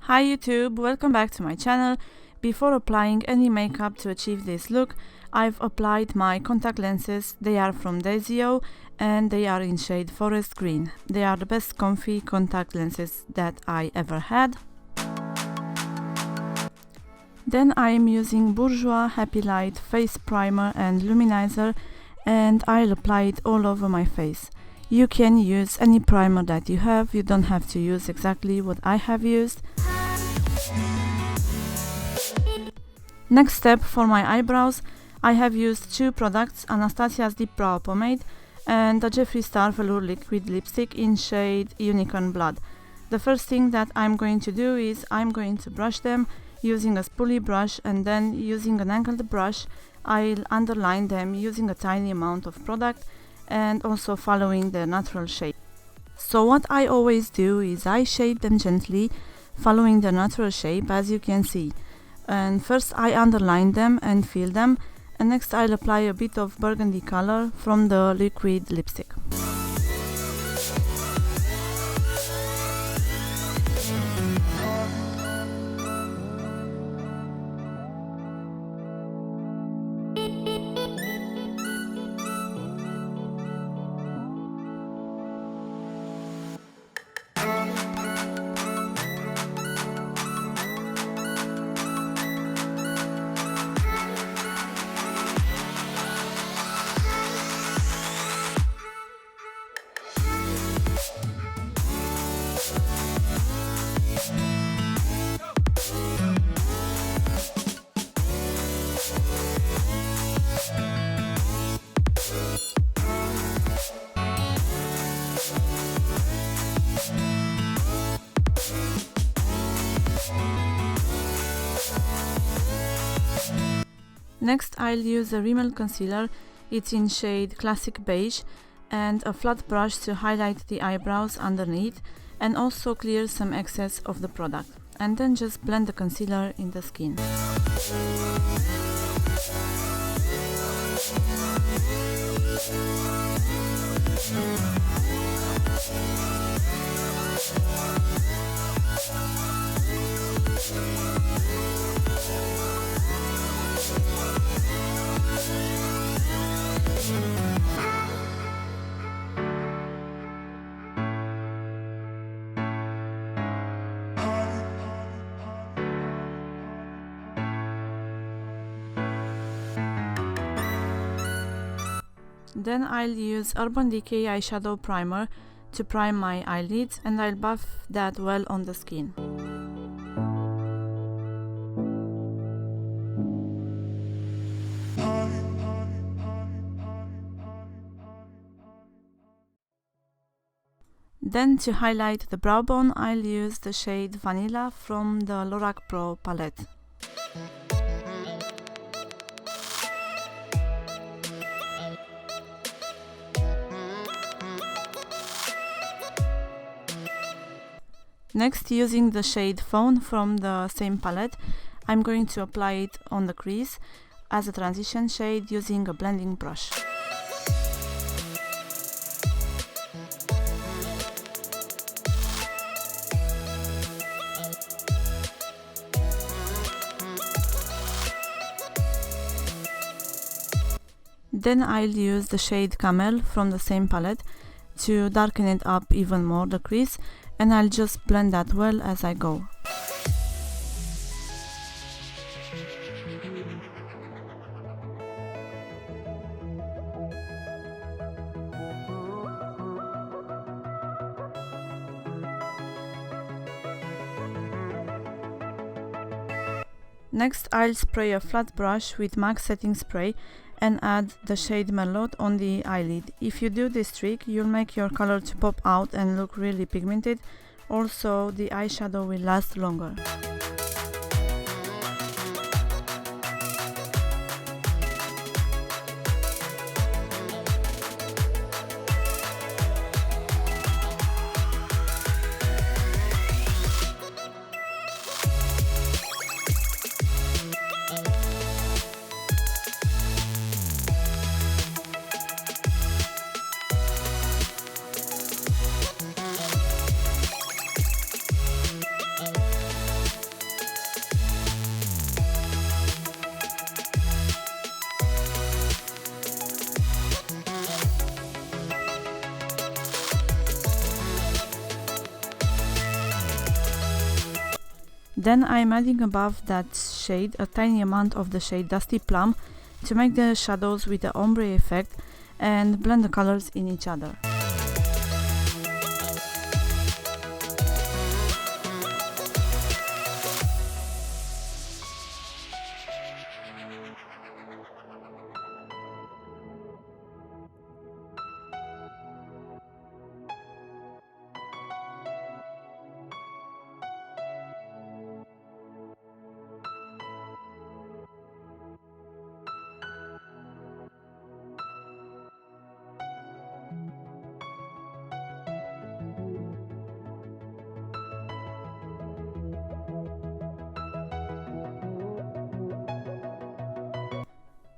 Hi YouTube, welcome back to my channel. Before applying any makeup to achieve this look, I've applied my contact lenses. They are from Decay and they are in shade Forest Green. They are the best comfy contact lenses that I ever had. Then I am using Bourjois Happy Light Face Primer and Luminizer, and I'll apply it all over my face. You can use any primer that you have, you don't have to use exactly what I have used. Next step, for my eyebrows, I have used two products, Anastasia's Dipbrow Pomade and the Jeffree Star Velour Liquid Lipstick in shade Unicorn Blood. The first thing that I'm going to do is I'm going to brush them using a spoolie brush, and then using an angled brush I'll underline them using a tiny amount of product and also following the natural shape. So what I always do is I shade them gently, following the natural shape as you can see. And first I underline them and fill them, and next I'll apply a bit of burgundy color from the liquid lipstick. Next I'll use a Rimmel concealer. It's in shade Classic Beige, and a flat brush to highlight the eyebrows underneath and also clear some excess of the product, and then just blend the concealer in the skin. Then I'll use Urban Decay eyeshadow primer to prime my eyelids, and I'll buff that well on the skin. Then to highlight the brow bone, I'll use the shade Vanilla from the Lorac Pro palette. Next, using the shade Fawn from the same palette, I'm going to apply it on the crease as a transition shade using a blending brush. Then I'll use the shade Camel from the same palette to darken it up even more, the crease, and I'll just blend that well as I go. Next I'll spray a flat brush with MAC setting spray and add the shade Merlot on the eyelid. If you do this trick, you'll make your color to pop out and look really pigmented. Also, the eyeshadow will last longer. Then I'm adding above that shade a tiny amount of the shade Dusty Plum to make the shadows with the ombre effect and blend the colors in each other.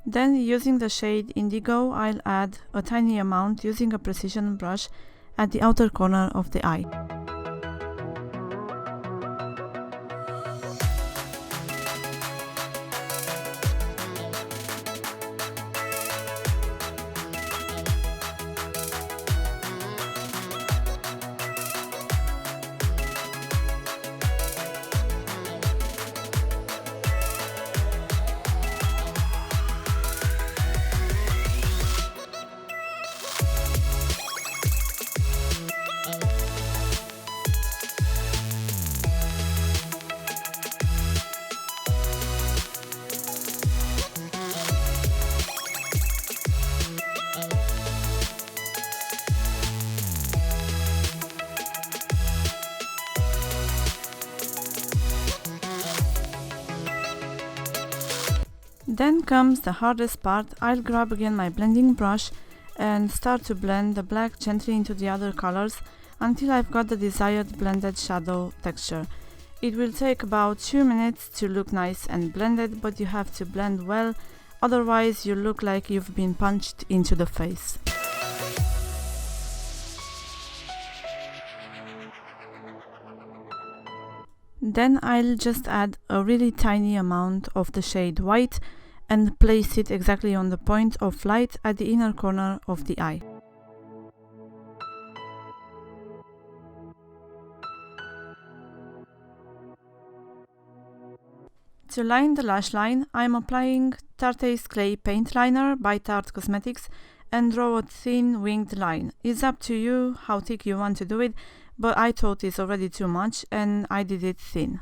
Then, using the shade Indigo, I'll add a tiny amount using a precision brush at the outer corner of the eye. Then comes the hardest part. I'll grab again my blending brush and start to blend the black gently into the other colors until I've got the desired blended shadow texture. It will take about 2 minutes to look nice and blended, but you have to blend well, otherwise you look like you've been punched into the face. Then I'll just add a really tiny amount of the shade White and place it exactly on the point of light at the inner corner of the eye. To line the lash line, I'm applying Tarteist Clay Paint Liner by Tarte Cosmetics and draw a thin winged line. It's up to you how thick you want to do it, but I thought it's already too much and I did it thin.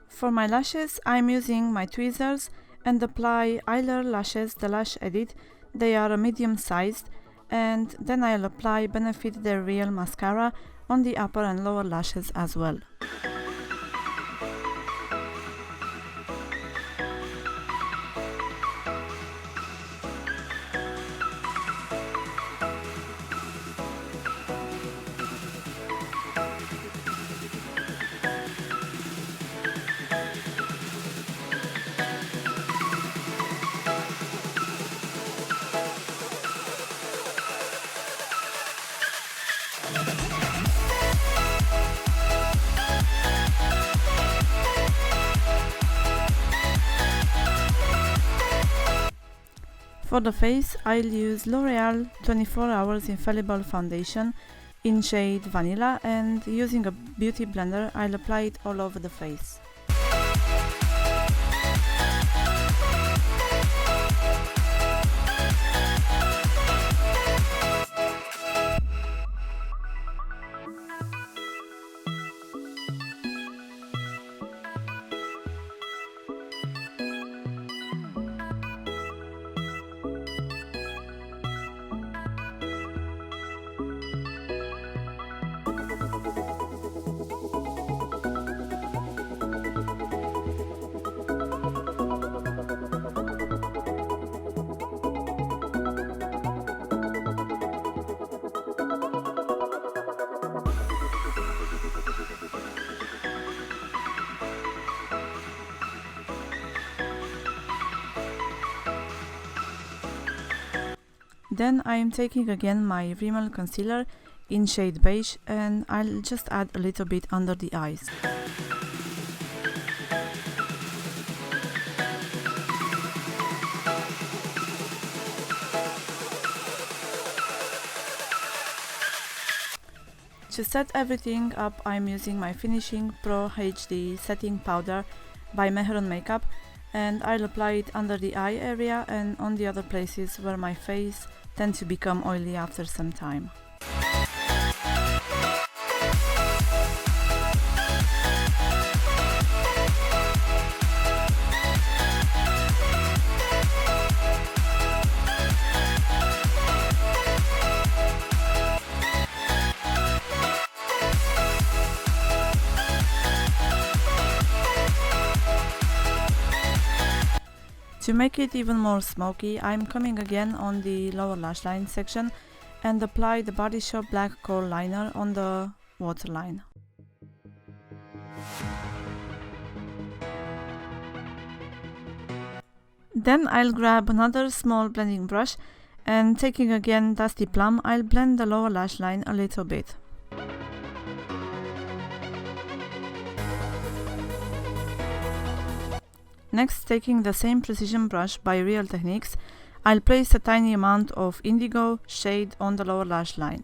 For my lashes, I'm using my tweezers and apply Eylure lashes, the lash edit. They are a medium sized, and then I'll apply Benefit They're Real mascara on the upper and lower lashes as well. For the face, I'll use L'Oreal 24 Hours Infallible Foundation in shade Vanilla, and using a beauty blender, I'll apply it all over the face. Then I am taking again my Rimmel concealer in shade beige, and I'll just add a little bit under the eyes. To set everything up, I'm using my Finishing Pro HD Setting Powder by Mehron Makeup, and I'll apply it under the eye area and on the other places where my face tends to become oily after some time. To make it even more smoky, I'm coming again on the lower lash line section and apply the Body Shop Black Kohl Liner on the waterline. Then I'll grab another small blending brush and taking again Dusty Plum, I'll blend the lower lash line a little bit. Next, taking the same precision brush by Real Techniques, I'll place a tiny amount of indigo shade on the lower lash line.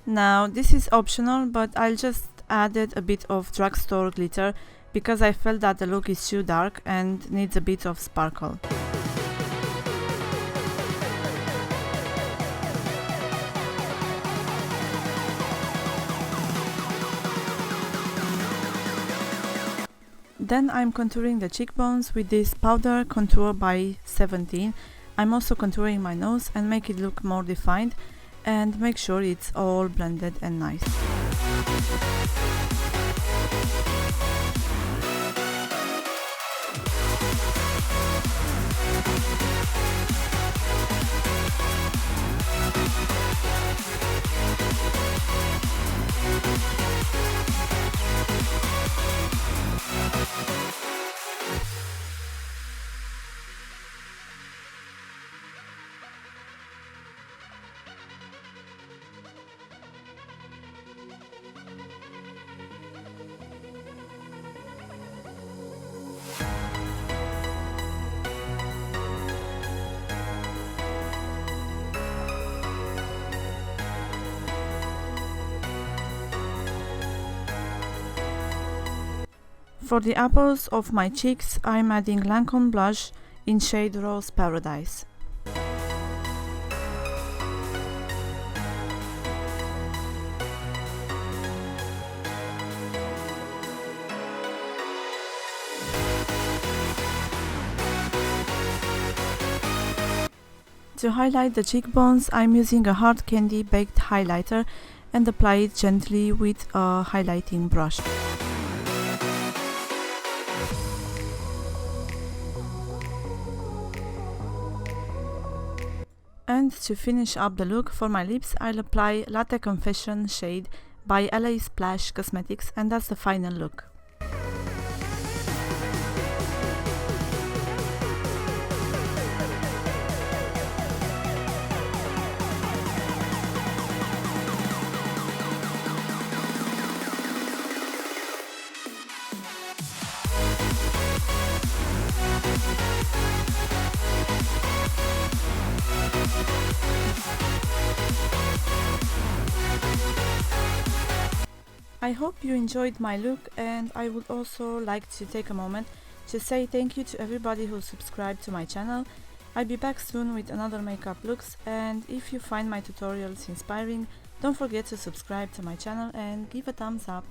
Now, this is optional, but I'll just added a bit of drugstore glitter because I felt that the look is too dark and needs a bit of sparkle. Then I'm contouring the cheekbones with this powder contour by 17. I'm also contouring my nose and make it look more defined and make sure it's all blended and nice. For the apples of my cheeks, I'm adding Lancôme blush in shade Rose Paradis. To highlight the cheekbones, I'm using a hard candy baked highlighter and apply it gently with a highlighting brush. And to finish up the look, for my lips, I'll apply Latte Confession shade by LA Splash Cosmetics, and that's the final look. I hope you enjoyed my look, and I would also like to take a moment to say thank you to everybody who subscribed to my channel. I'll be back soon with another makeup looks, and if you find my tutorials inspiring, don't forget to subscribe to my channel and give a thumbs up.